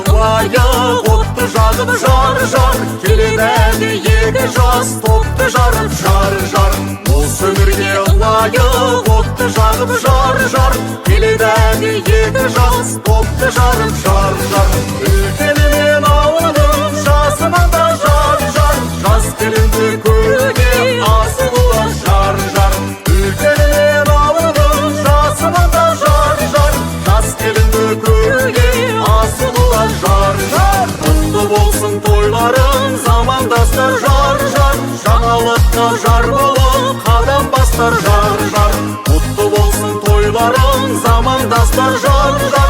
лайық, отты жағып жар-жар, келеді екі жас топты жарып жар-жар. Осы өмірге лайық, отты жағып жар-жар, келеді екі жас топты жарып жар-жар. Үлкені мен ауылым жасынан да жар-жар, жас келінді көруге асығуға жар-жар. Үлкені мен ауылым жасынан да жар-жар, жас келінді көруге асығуға жар-жар. Құтты болсын тойларың, замандастар жар-жар, жаңалыққа жар болып қадам бастар жар-жар. Құтты болсын тойларың, замандастар жар-жар,